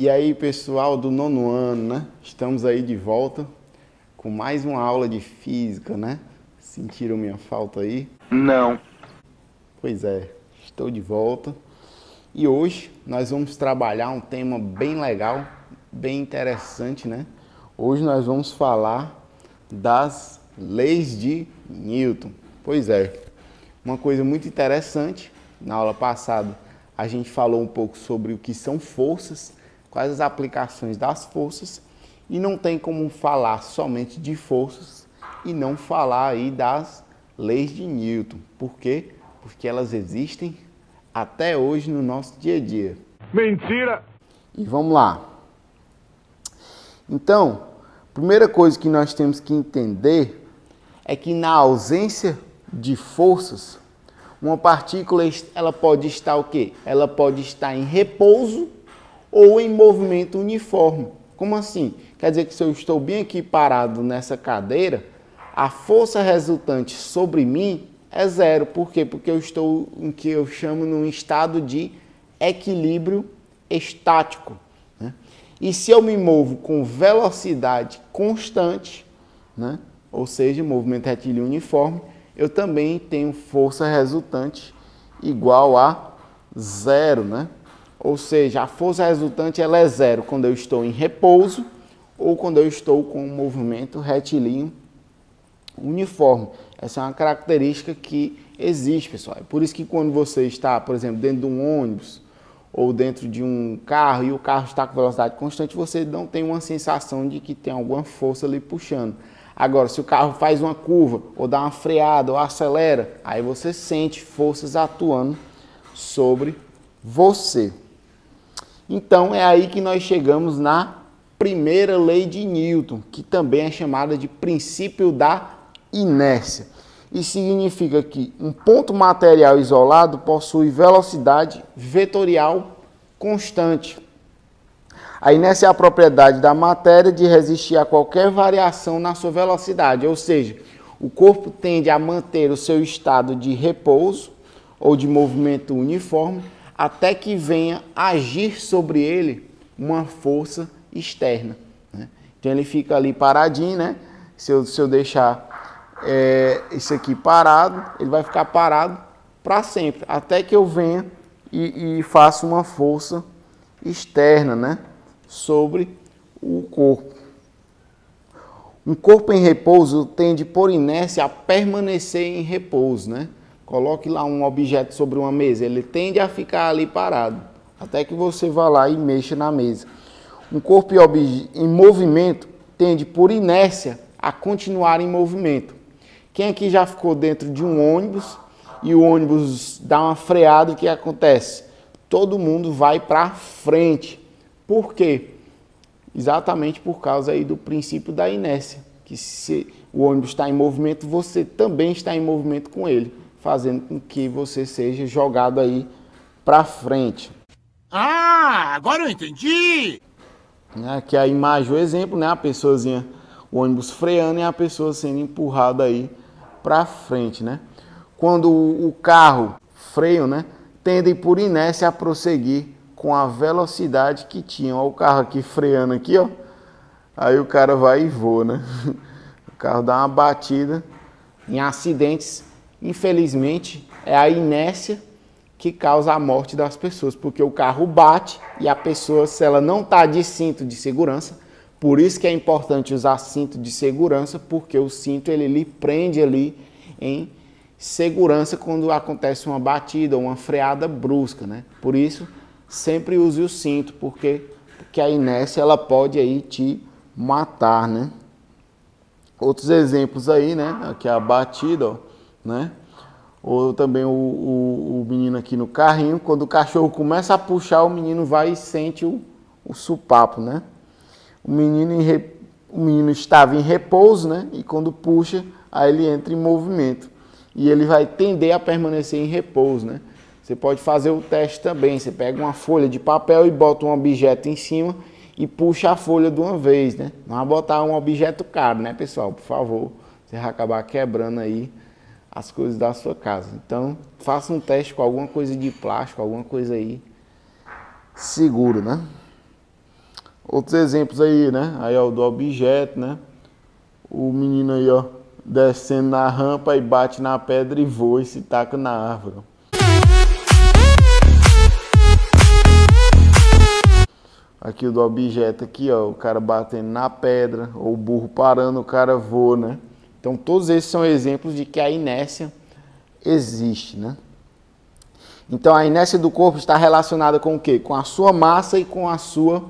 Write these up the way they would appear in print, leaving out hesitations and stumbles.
E aí, pessoal do nono ano, né? Estamos aí de volta com mais uma aula de física, né? Sentiram minha falta aí? Não. Pois é, estou de volta. E hoje nós vamos trabalhar um tema bem legal, bem interessante, né? Hoje nós vamos falar das leis de Newton. Pois é, uma coisa muito interessante, na aula passada a gente falou um pouco sobre o que são forças, quais as aplicações das forças, e não tem como falar somente de forças e não falar aí das leis de Newton. Por quê? Porque elas existem até hoje no nosso dia a dia. Mentira! E vamos lá. Então, a primeira coisa que nós temos que entender é que na ausência de forças, uma partícula ela pode estar o quê? Ela pode estar em repouso ou em movimento uniforme. Como assim? Quer dizer que se eu estou bem aqui parado nessa cadeira, a força resultante sobre mim é zero. Por quê? Porque eu estou em que eu chamo num estado de equilíbrio estático, né? E se eu me movo com velocidade constante, né? Ou seja, movimento retilíneo uniforme, eu também tenho força resultante igual a zero, né? Ou seja, a força resultante ela é zero quando eu estou em repouso ou quando eu estou com um movimento retilíneo uniforme. Essa é uma característica que existe, pessoal. É por isso que quando você está, por exemplo, dentro de um ônibus ou dentro de um carro e o carro está com velocidade constante, você não tem uma sensação de que tem alguma força ali puxando. Agora, se o carro faz uma curva ou dá uma freada ou acelera, aí você sente forças atuando sobre você. Então, é aí que nós chegamos na primeira lei de Newton, que também é chamada de princípio da inércia. Isso significa que um ponto material isolado possui velocidade vetorial constante. A inércia é a propriedade da matéria de resistir a qualquer variação na sua velocidade, ou seja, o corpo tende a manter o seu estado de repouso ou de movimento uniforme até que venha agir sobre ele uma força externa, né? Então ele fica ali paradinho, né? Se eu deixar isso aqui parado, ele vai ficar parado para sempre, até que eu venha e faça uma força externa, né? Sobre o corpo. Um corpo em repouso tende por inércia a permanecer em repouso, né? Coloque lá um objeto sobre uma mesa, ele tende a ficar ali parado, até que você vá lá e mexa na mesa. Um corpo em movimento tende por inércia a continuar em movimento. Quem aqui já ficou dentro de um ônibus e o ônibus dá uma freada, o que acontece? Todo mundo vai para frente. Por quê? Exatamente por causa aí do princípio da inércia, que se o ônibus está em movimento, você também está em movimento com ele, fazendo com que você seja jogado aí para frente. Ah, agora eu entendi! Aqui a imagem, o exemplo, né? A pessoazinha, o ônibus freando e a pessoa sendo empurrada aí para frente, né? Quando o carro freia, né? Tendem por inércia a prosseguir com a velocidade que tinham. Olha o carro aqui freando aqui, ó. Aí o cara vai e voa, né? O carro dá uma batida. Em acidentes, infelizmente, é a inércia que causa a morte das pessoas, porque o carro bate e a pessoa, se ela não está de cinto de segurança, por isso que é importante usar cinto de segurança, porque o cinto ele lhe prende ali em segurança quando acontece uma batida ou uma freada brusca, né? Por isso, sempre use o cinto, porque a inércia ela pode aí te matar, né? Outros exemplos aí, né? Aqui a batida, ó, né? Ou também o menino aqui no carrinho, quando o cachorro começa a puxar, o menino vai e sente o supapo, né? O menino estava em repouso, né? E quando puxa, aí ele entra em movimento. E ele vai tender a permanecer em repouso, né? Você pode fazer o teste também. Você pega uma folha de papel e bota um objeto em cima e puxa a folha de uma vez, né? Não vai botar um objeto caro, né, pessoal? Por favor, você vai acabar quebrando aí as coisas da sua casa. Então, faça um teste com alguma coisa de plástico, alguma coisa aí seguro, né? Outros exemplos aí, né? Aí, ó, do objeto, né? O menino aí, ó, descendo na rampa e bate na pedra e voa e se taca na árvore. Aqui o do objeto aqui, ó, o cara batendo na pedra, ou o burro parando, o cara voa, né? Então todos esses são exemplos de que a inércia existe, né? Então a inércia do corpo está relacionada com o quê? Com a sua massa e com a sua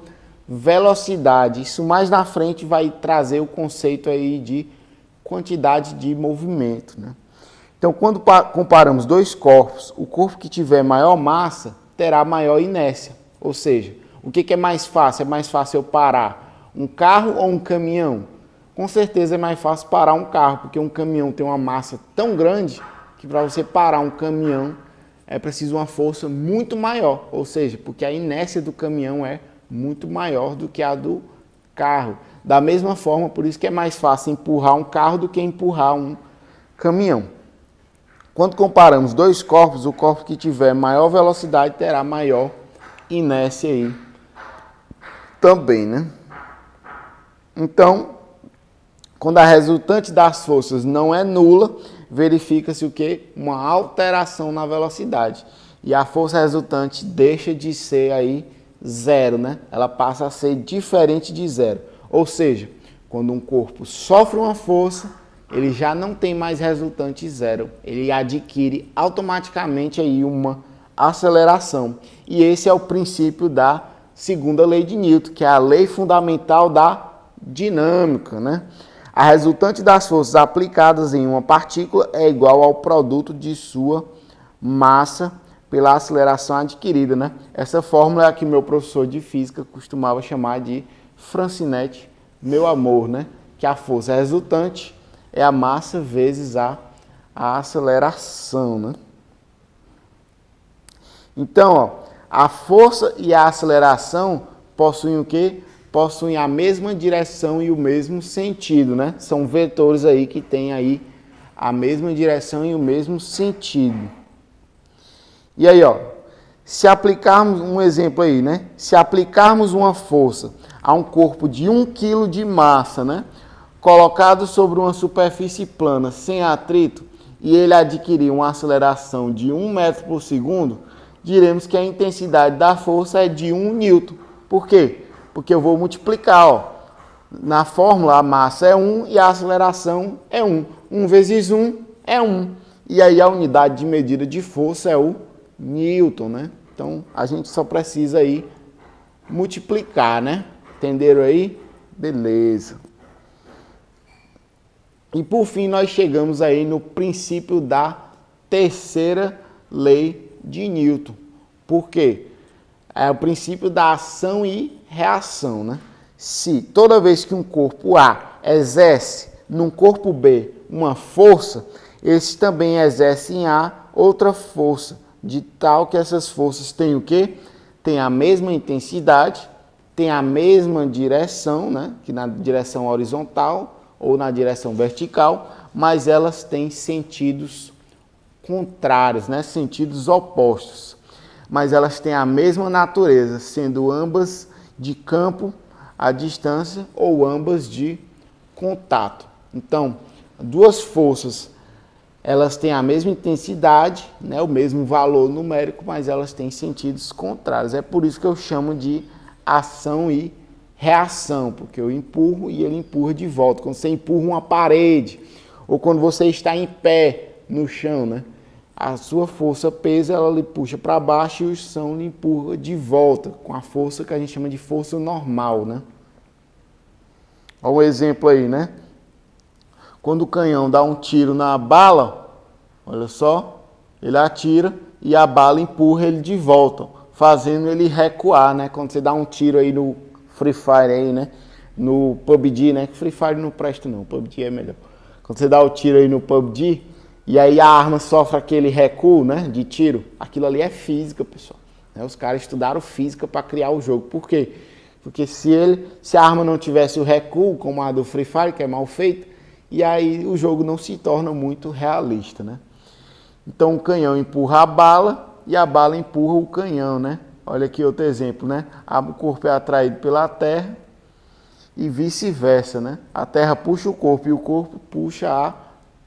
velocidade. Isso mais na frente vai trazer o conceito aí de quantidade de movimento, né? Então quando comparamos dois corpos, o corpo que tiver maior massa terá maior inércia, ou seja, o que é mais fácil? É mais fácil eu parar um carro ou um caminhão? Com certeza é mais fácil parar um carro, porque um caminhão tem uma massa tão grande que para você parar um caminhão é preciso uma força muito maior. Ou seja, porque a inércia do caminhão é muito maior do que a do carro. Da mesma forma, por isso que é mais fácil empurrar um carro do que empurrar um caminhão. Quando comparamos dois corpos, o corpo que tiver maior velocidade terá maior inércia aí também, né? Então, quando a resultante das forças não é nula, verifica-se o quê? Uma alteração na velocidade. E a força resultante deixa de ser aí zero, né? Ela passa a ser diferente de zero. Ou seja, quando um corpo sofre uma força, ele já não tem mais resultante zero. Ele adquire automaticamente aí uma aceleração. E esse é o princípio da segunda lei de Newton, que é a lei fundamental da dinâmica, né? A resultante das forças aplicadas em uma partícula é igual ao produto de sua massa pela aceleração adquirida, né? Essa fórmula é a que meu professor de física costumava chamar de Francinete, meu amor, né? Que a força resultante é a massa vezes a aceleração, né? Então, ó, a força e a aceleração possuem o quê? Possuem a mesma direção e o mesmo sentido, né? São vetores aí que têm aí a mesma direção e o mesmo sentido. E aí, ó, se aplicarmos um exemplo aí, né? Se aplicarmos uma força a um corpo de 1 kg de massa, né? Colocado sobre uma superfície plana, sem atrito, e ele adquirir uma aceleração de 1 metro por segundo, diremos que a intensidade da força é de 1 newton. Por quê? Porque eu vou multiplicar, ó. Na fórmula a massa é 1 e a aceleração é 1. 1 vezes 1 é 1. E aí a unidade de medida de força é o newton, né? Então a gente só precisa aí multiplicar, né? Entenderam aí? Beleza. E por fim nós chegamos aí no princípio da terceira lei de Newton. Por quê? É o princípio da ação e reação, né? Se toda vez que um corpo A exerce num corpo B uma força, esse também exerce em A outra força, de tal que essas forças têm o quê? Tem a mesma intensidade, tem a mesma direção, né? Que na direção horizontal ou na direção vertical, mas elas têm sentidos contrários, né? Sentidos opostos. Mas elas têm a mesma natureza, sendo ambas de campo à distância ou ambas de contato. Então, duas forças, elas têm a mesma intensidade, né, o mesmo valor numérico, mas elas têm sentidos contrários. É por isso que eu chamo de ação e reação, porque eu empurro e ele empurra de volta. Quando você empurra uma parede, ou quando você está em pé no chão, né? A sua força pesa, ela lhe puxa para baixo e o chão lhe empurra de volta, com a força que a gente chama de força normal, né? Olha um exemplo aí, né? Quando o canhão dá um tiro na bala, olha só, ele atira e a bala empurra ele de volta, fazendo ele recuar, né? Quando você dá um tiro aí no Free Fire aí, né? No PUBG, né? Free Fire não presta não, PUBG é melhor. Quando você dá o tiro aí no PUBG, e aí a arma sofre aquele recuo, né, de tiro, aquilo ali é física, pessoal. Os caras estudaram física para criar o jogo. Por quê? Porque se a arma não tivesse o recuo, como a do Free Fire, que é mal feita, e aí o jogo não se torna muito realista, né? Então o canhão empurra a bala e a bala empurra o canhão, né? olha aqui outro exemplo, né? O corpo é atraído pela Terra e vice-versa, né? A Terra puxa o corpo e o corpo puxa a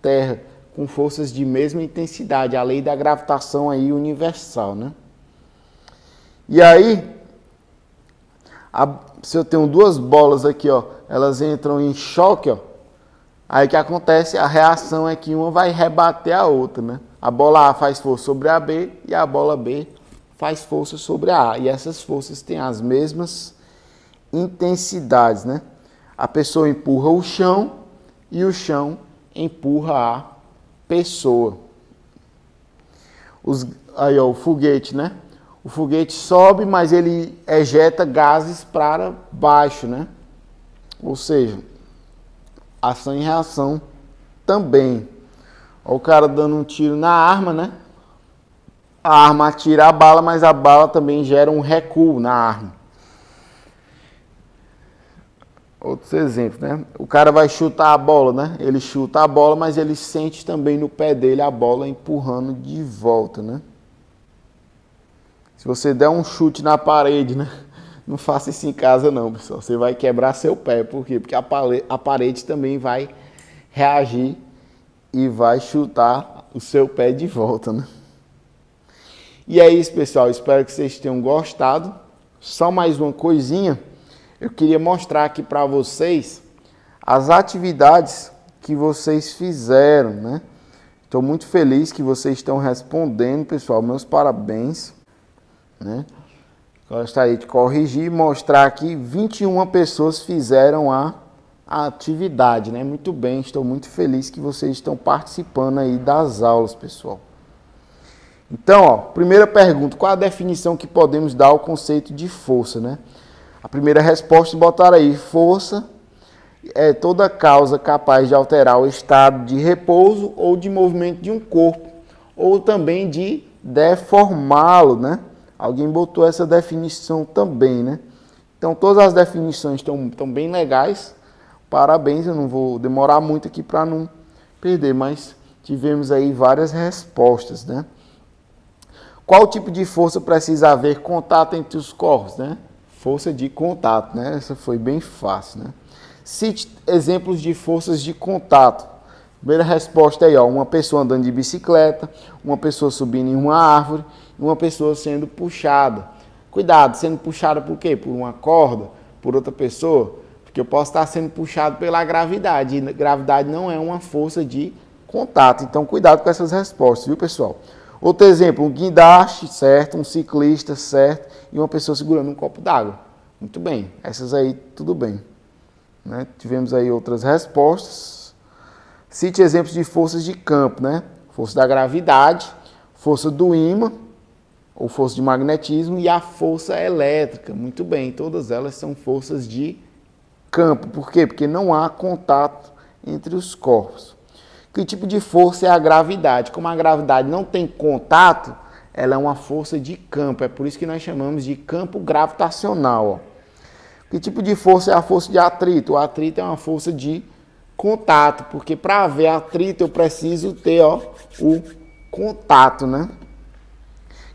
Terra, com forças de mesma intensidade, a lei da gravitação aí universal, né? E aí, se eu tenho duas bolas aqui, ó, elas entram em choque, ó, aí o que acontece? A reação é que uma vai rebater a outra, né? A bola A faz força sobre a B e a bola B faz força sobre a A. E essas forças têm as mesmas intensidades, né? A pessoa empurra o chão e o chão empurra a pessoa. Aí, ó, o foguete, né? O foguete sobe, mas ele ejeta gases para baixo, né? Ou seja, ação e reação também. Ó, o cara dando um tiro na arma, né? A arma atira a bala, mas a bala também gera um recuo na arma. Outros exemplos, né? O cara vai chutar a bola, né? Ele chuta a bola, mas ele sente também no pé dele a bola empurrando de volta, né? Se você der um chute na parede, né? Não faça isso em casa não, pessoal. Você vai quebrar seu pé. Por quê? Porque a parede também vai reagir e vai chutar o seu pé de volta, né? E é isso, pessoal. Espero que vocês tenham gostado. Só mais uma coisinha. Eu queria mostrar aqui para vocês as atividades que vocês fizeram, né? Estou muito feliz que vocês estão respondendo, pessoal. Meus parabéns, né? Gostaria de corrigir e mostrar que 21 pessoas fizeram a atividade, né? Muito bem, estou muito feliz que vocês estão participando aí das aulas, pessoal. Então, ó, primeira pergunta, qual a definição que podemos dar ao conceito de força, né? A primeira resposta, botaram aí, força é toda causa capaz de alterar o estado de repouso ou de movimento de um corpo, ou também de deformá-lo, né? Alguém botou essa definição também, né? Então, todas as definições estão bem legais. Parabéns, eu não vou demorar muito aqui para não perder, mas tivemos aí várias respostas, né? Qual tipo de força precisa haver contato entre os corpos, né? Força de contato, né? Essa foi bem fácil, né? Cite exemplos de forças de contato. Primeira resposta aí, ó, uma pessoa andando de bicicleta, uma pessoa subindo em uma árvore, uma pessoa sendo puxada. Cuidado, sendo puxada por quê? Por uma corda, por outra pessoa? Porque eu posso estar sendo puxado pela gravidade, e gravidade não é uma força de contato. Então, cuidado com essas respostas, viu, pessoal? Outro exemplo, um guindaste, certo? Um ciclista, certo? E uma pessoa segurando um copo d'água. Muito bem, essas aí, tudo bem. Né? Tivemos aí outras respostas. Cite exemplos de forças de campo, né? Força da gravidade, força do ímã, ou força de magnetismo, e a força elétrica. Muito bem, todas elas são forças de campo. Por quê? Porque não há contato entre os corpos. Que tipo de força é a gravidade? Como a gravidade não tem contato, ela é uma força de campo. É por isso que nós chamamos de campo gravitacional. Ó. Que tipo de força é a força de atrito? O atrito é uma força de contato, porque para haver atrito eu preciso ter, ó, o contato, né?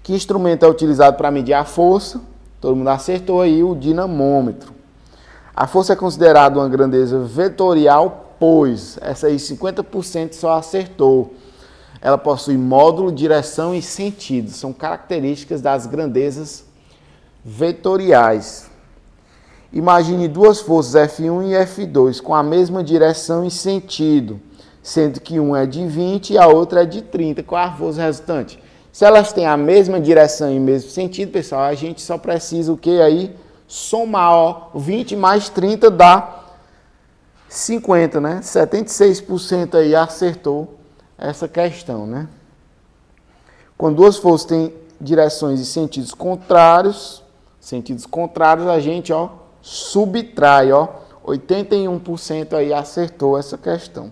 Que instrumento é utilizado para medir a força? Todo mundo acertou aí, o dinamômetro. A força é considerada uma grandeza vetorial, pois essa aí 50% só acertou. Ela possui módulo, direção e sentido. São características das grandezas vetoriais. Imagine duas forças F1 e F2 com a mesma direção e sentido, sendo que uma é de 20 e a outra é de 30. Qual é a força resultante? Se elas têm a mesma direção e o mesmo sentido, pessoal, a gente só precisa o que aí? Somar, ó, 20 mais 30 dá 50, né? 76% aí acertou essa questão, né? Quando duas forças têm direções e sentidos contrários, a gente, ó, subtrai, ó, 81% aí acertou essa questão.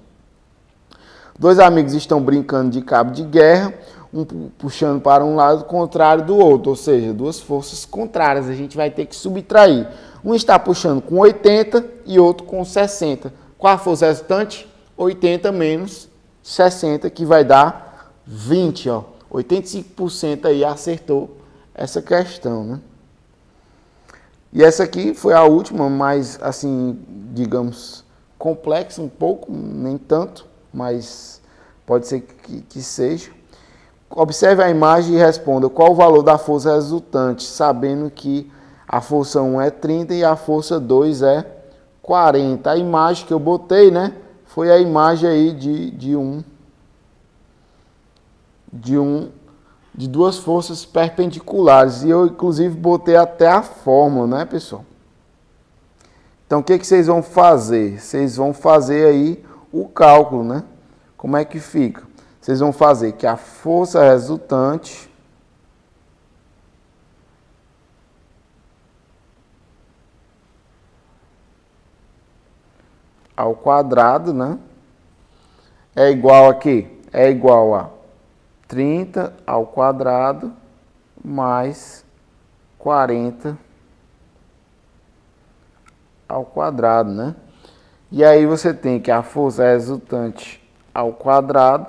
Dois amigos estão brincando de cabo de guerra, um puxando para um lado contrário do outro, ou seja, duas forças contrárias, a gente vai ter que subtrair. Um está puxando com 80 e outro com 60. Qual a força resultante? 80 menos 60, que vai dar 20, ó. 85% aí acertou essa questão, né? E essa aqui foi a última, mais assim, digamos, complexa um pouco, nem tanto, mas pode ser que seja. Observe a imagem e responda qual o valor da força resultante, sabendo que a força 1 é 30 e a força 2 é 40. A imagem que eu botei, né, foi a imagem aí de duas forças perpendiculares. E eu, inclusive, botei até a fórmula, né, pessoal? Então, o que vocês vão fazer? Vocês vão fazer aí o cálculo, né? Como é que fica? Vocês vão fazer que a força resultante ao quadrado, né? É igual a quê? É igual a 30 ao quadrado mais 40 ao quadrado, né? E aí você tem que a força resultante ao quadrado,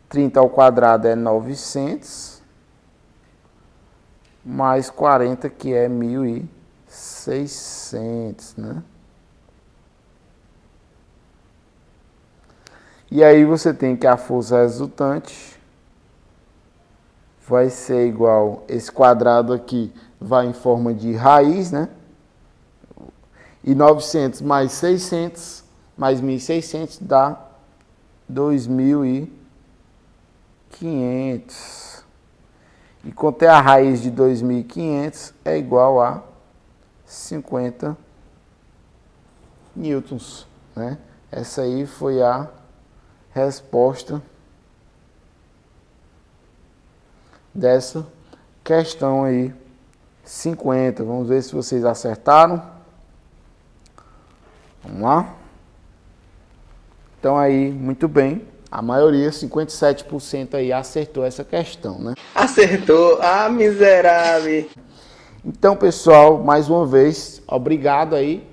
30 ao quadrado é 900, mais 40 que é 1.600, né? E aí você tem que a força resultante vai ser igual, esse quadrado aqui vai em forma de raiz, né? E 900 mais 600 mais 1.600 dá 2.500. E quanto é a raiz de 2.500 é igual a 50 newtons, né? Essa aí foi a resposta dessa questão aí 50. Vamos ver se vocês acertaram. Vamos lá. Então aí, muito bem. A maioria, 57% aí acertou essa questão, né? Acertou, ah, miserável. Então, pessoal, mais uma vez, obrigado aí.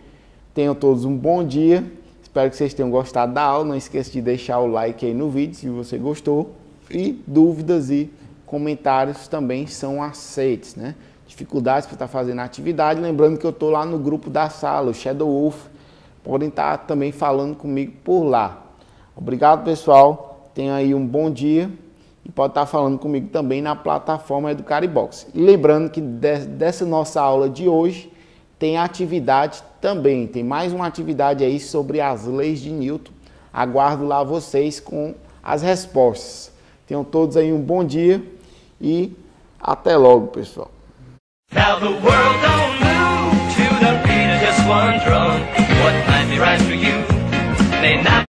Tenham todos um bom dia. Espero que vocês tenham gostado da aula. Não esqueça de deixar o like aí no vídeo se você gostou. E dúvidas e comentários também são aceitos, né? Dificuldades para estar fazendo a atividade. Lembrando que eu estou lá no grupo da sala, o Shadow Wolf. Podem estar também falando comigo por lá. Obrigado, pessoal. Tenham aí um bom dia. E pode estar falando comigo também na plataforma Educaribox. E lembrando que dessa nossa aula de hoje tem atividade também. Tem mais uma atividade aí sobre as leis de Newton. Aguardo lá vocês com as respostas. Tenham todos aí um bom dia e até logo, pessoal. Now the world don't move to the beat of just one drum. What might be right for you may not